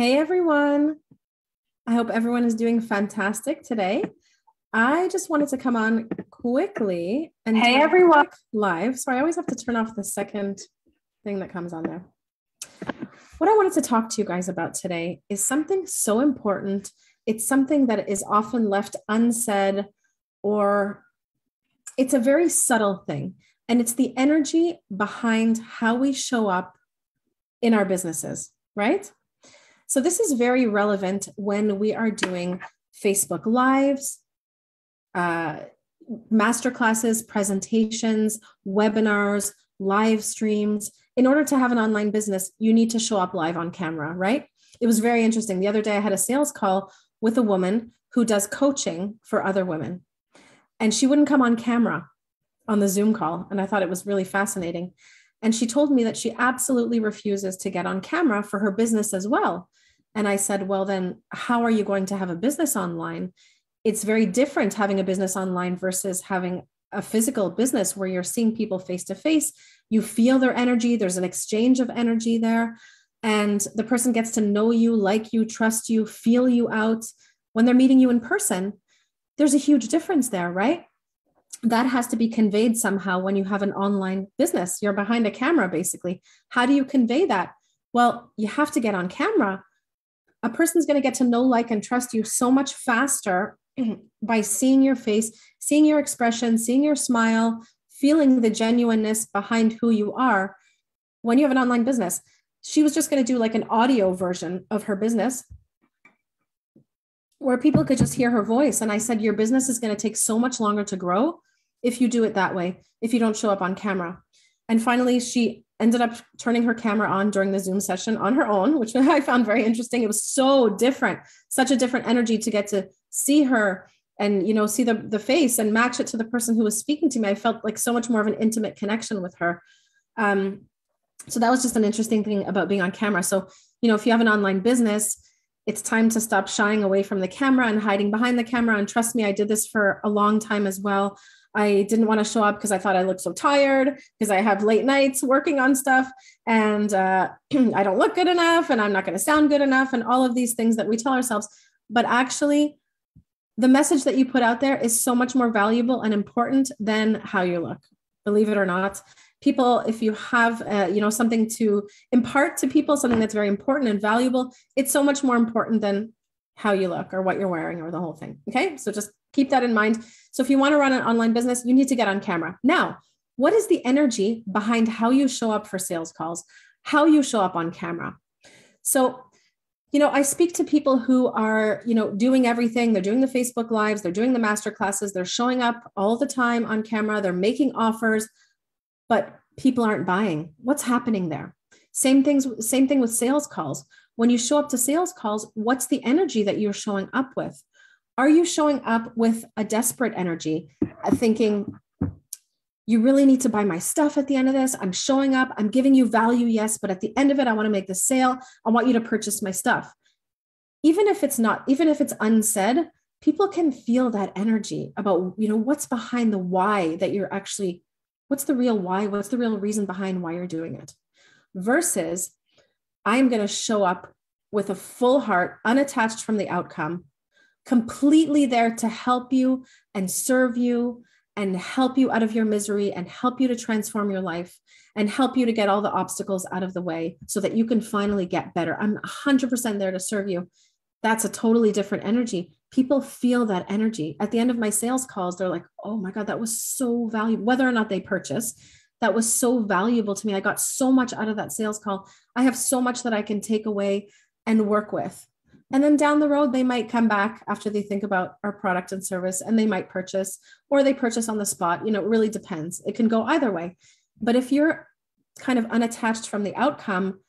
Hey everyone. I hope everyone is doing fantastic today. I just wanted to come on quickly and Hey do a everyone. quick live. So I always have to turn off the second thing that comes on there. What I wanted to talk to you guys about today is something so important. It's something that is often left unsaid, or it's a very subtle thing. And it's the energy behind how we show up in our businesses, right? So this is very relevant when we are doing Facebook Lives, uh, masterclasses, presentations, webinars, live streams. In order to have an online business, you need to show up live on camera, right? It was very interesting. The other day, I had a sales call with a woman who does coaching for other women, and she wouldn't come on camera on the Zoom call. And I thought it was really fascinating. And she told me that she absolutely refuses to get on camera for her business as well. And I said, well, then how are you going to have a business online? It's very different having a business online versus having a physical business where you're seeing people face to face. You feel their energy. There's an exchange of energy there. And the person gets to know you, like you, trust you, feel you out. When they're meeting you in person, there's a huge difference there, right? That has to be conveyed somehow when you have an online business. You're behind a camera, basically. How do you convey that? Well, you have to get on camera. A person's going to get to know, like, and trust you so much faster by seeing your face, seeing your expression, seeing your smile, feeling the genuineness behind who you are when you have an online business. She was just going to do like an audio version of her business where people could just hear her voice. And I said, your business is going to take so much longer to grow if you do it that way, if you don't show up on camera. And finally, she ended up turning her camera on during the Zoom session on her own, which I found very interesting. It was so different, such a different energy to get to see her and, you know, see the face and match it to the person who was speaking to me. I felt like so much more of an intimate connection with her. So that was just an interesting thing about being on camera. So, you know, if you have an online business, it's time to stop shying away from the camera and hiding behind the camera. And trust me, I did this for a long time as well. I didn't want to show up because I thought I looked so tired because I have late nights working on stuff and I don't look good enough and I'm not going to sound good enough and all of these things that we tell ourselves. But actually, the message that you put out there is so much more valuable and important than how you look. Believe it or not, people, if you have, something to impart to people, something that's very important and valuable, it's so much more important than how you look or what you're wearing or the whole thing. Okay. So just keep that in mind. So if you want to run an online business, you need to get on camera. Now, what is the energy behind how you show up for sales calls, how you show up on camera? So, you know, I speak to people who are, you know, doing everything. They're doing the Facebook Lives, they're doing the master classes, they're showing up all the time on camera, they're making offers, but people aren't buying. What's happening there? Same thing with sales calls. When you show up to sales calls, what's the energy that you're showing up with? Are you showing up with a desperate energy, thinking, you really need to buy my stuff at the end of this? I'm showing up, I'm giving you value, yes, but at the end of it, I want to make the sale. I want you to purchase my stuff. Even if it's unsaid, people can feel that energy about, you know, what's behind the why that you're actually, what's the real why? What's the real reason behind why you're doing it? Versus, I'm going to show up with a full heart, unattached from the outcome, completely there to help you and serve you and help you out of your misery and help you to transform your life and help you to get all the obstacles out of the way so that you can finally get better. I'm 100% there to serve you. That's a totally different energy. People feel that energy. At the end of my sales calls, they're like, oh my God, that was so valuable. Whether or not they purchase, that was so valuable to me. I got so much out of that sales call. I have so much that I can take away and work with. And then down the road, they might come back after they think about our product and service and they might purchase, or they purchase on the spot. You know, it really depends. It can go either way. But if you're kind of unattached from the outcome,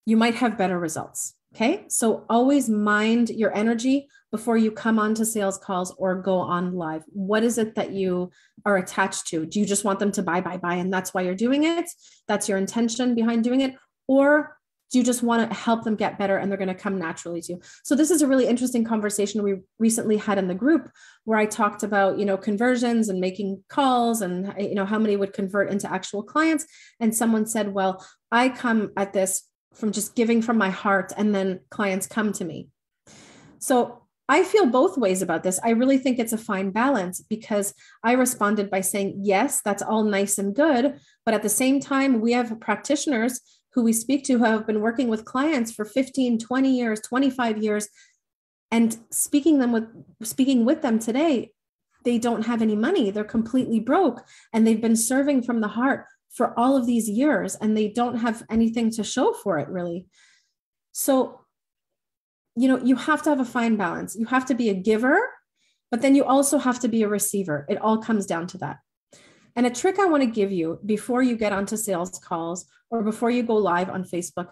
you might have better results. Okay. So always mind your energy before you come onto sales calls or go on live. What is it that you are attached to? Do you just want them to buy, and that's why you're doing it? That's your intention behind doing it? Or do you just want to help them get better and they're going to come naturally to you? So this is a really interesting conversation we recently had in the group where I talked about, you know, conversions and making calls and, you know, how many would convert into actual clients. And someone said, well, I come at this just giving from my heart, and then clients come to me. So I feel both ways about this. I really think it's a fine balance, because I responded by saying, yes, that's all nice and good. But at the same time, we have practitioners who we speak to who have been working with clients for 15, 20 years, 25 years. And speaking with them today, they don't have any money. They're completely broke, and they've been serving from the heart for all of these years, and they don't have anything to show for it, really. So, you have to have a fine balance. You have to be a giver, but then you also have to be a receiver. It all comes down to that. And a trick I want to give you before you get onto sales calls or before you go live on Facebook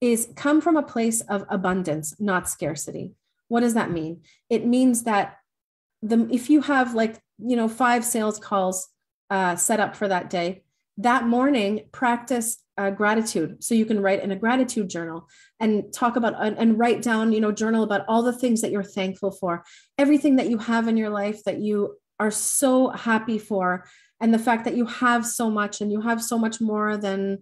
is come from a place of abundance, not scarcity. What does that mean? It means that if you have 5 sales calls set up for that day, that morning, practice gratitude. So you can write in a gratitude journal and talk about and write down, journal about all the things that you're thankful for, everything that you have in your life that you are so happy for, and the fact that you have so much and you have so much more than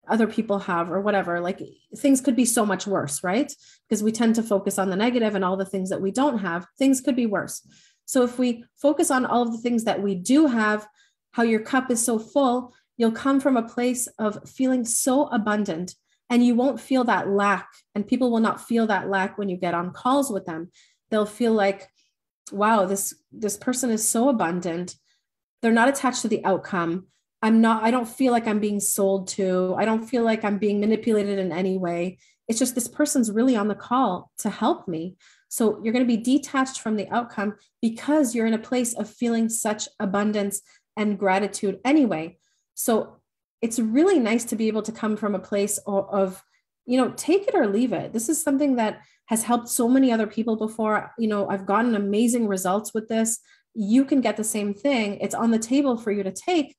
other people have, or whatever. Like, things could be so much worse, right? Because we tend to focus on the negative and all the things that we don't have. Things could be worse. So if we focus on all of the things that we do have, how your cup is so full, you'll come from a place of feeling so abundant, and you won't feel that lack. And people will not feel that lack when you get on calls with them. They'll feel like, wow, this person is so abundant. They're not attached to the outcome. I don't feel like I'm being sold to. I don't feel like I'm being manipulated in any way. It's just, this person's really on the call to help me. So you're going to be detached from the outcome because you're in a place of feeling such abundance and gratitude anyway. So it's really nice to be able to come from a place of, take it or leave it. This is something that has helped so many other people before. I've gotten amazing results with this. You can get the same thing. It's on the table for you to take.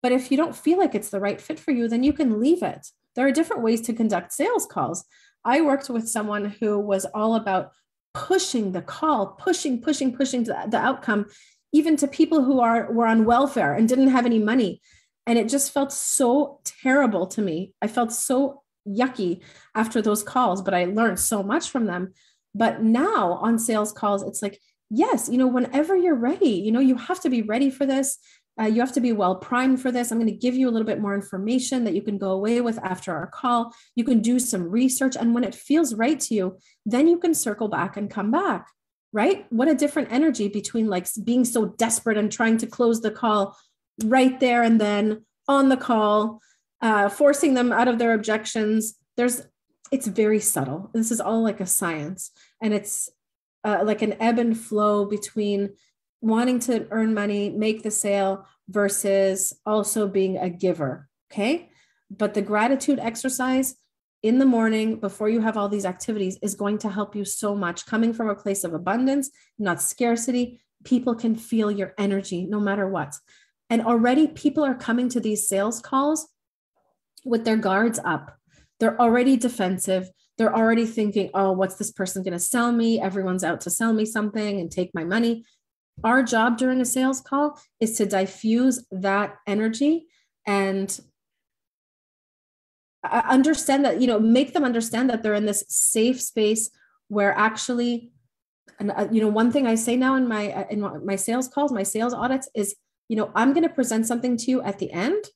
But if you don't feel like it's the right fit for you, then you can leave it. There are different ways to conduct sales calls. I worked with someone who was all about pushing the call, pushing to the outcome, even to people who were on welfare and didn't have any money. And it just felt so terrible to me. I felt so yucky after those calls, but I learned so much from them. But now on sales calls, it's like, yes, whenever you're ready, you have to be ready for this. You have to be well primed for this. I'm going to give you a little bit more information that you can go away with after our call. You can do some research. And when it feels right to you, then you can circle back and come back, right? What a different energy between being so desperate and trying to close the call right there and then on the call, forcing them out of their objections. It's very subtle. This is all like a science. And it's like an ebb and flow between wanting to earn money, make the sale, versus also being a giver. Okay. But the gratitude exercise in the morning before you have all these activities is going to help you so much. Coming from a place of abundance, not scarcity, people can feel your energy no matter what. And already people are coming to these sales calls with their guards up. They're already defensive. They're already thinking, oh, what's this person going to sell me? Everyone's out to sell me something and take my money. Our job during a sales call is to diffuse that energy and understand that, make them understand that they're in this safe space where actually, one thing I say now in my sales calls, my sales audits is, I'm going to present something to you at the end,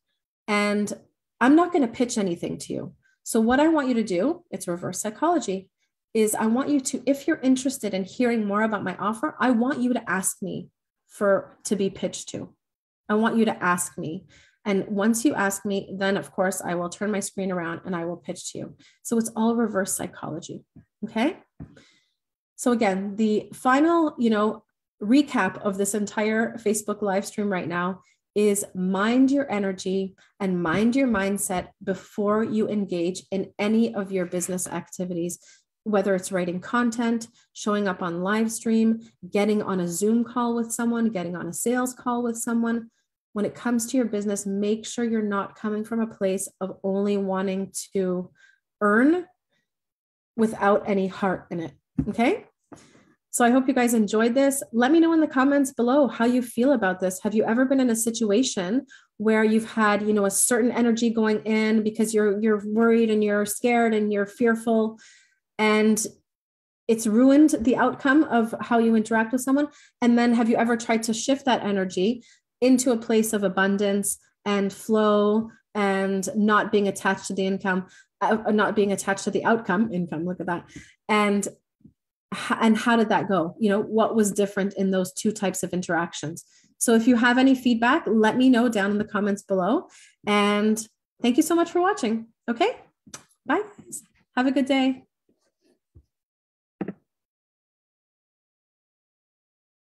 and I'm not going to pitch anything to you. So what I want you to do, it's reverse psychology, is I want you to, if you're interested in hearing more about my offer, I want you to ask me to be pitched to. I want you to ask me. And once you ask me, then of course I will turn my screen around and I will pitch to you. So it's all reverse psychology. Okay. So again, the final, recap of this entire Facebook live stream right now is mind your energy and mind your mindset before you engage in any of your business activities, whether it's writing content, showing up on live stream, getting on a Zoom call with someone, getting on a sales call with someone. When it comes to your business, make sure you're not coming from a place of only wanting to earn without any heart in it. Okay. So I hope you guys enjoyed this. Let me know in the comments below how you feel about this. Have you ever been in a situation where you've had, you know, a certain energy going in because you're worried and you're scared and you're fearful, and it's ruined the outcome of how you interact with someone? And then have you ever tried to shift that energy into a place of abundance and flow and not being attached to the income, not being attached to the outcome, income, look at that. And how did that go? You know, what was different in those two types of interactions? So if you have any feedback, let me know down in the comments below. And thank you so much for watching. Okay, bye guys. Have a good day.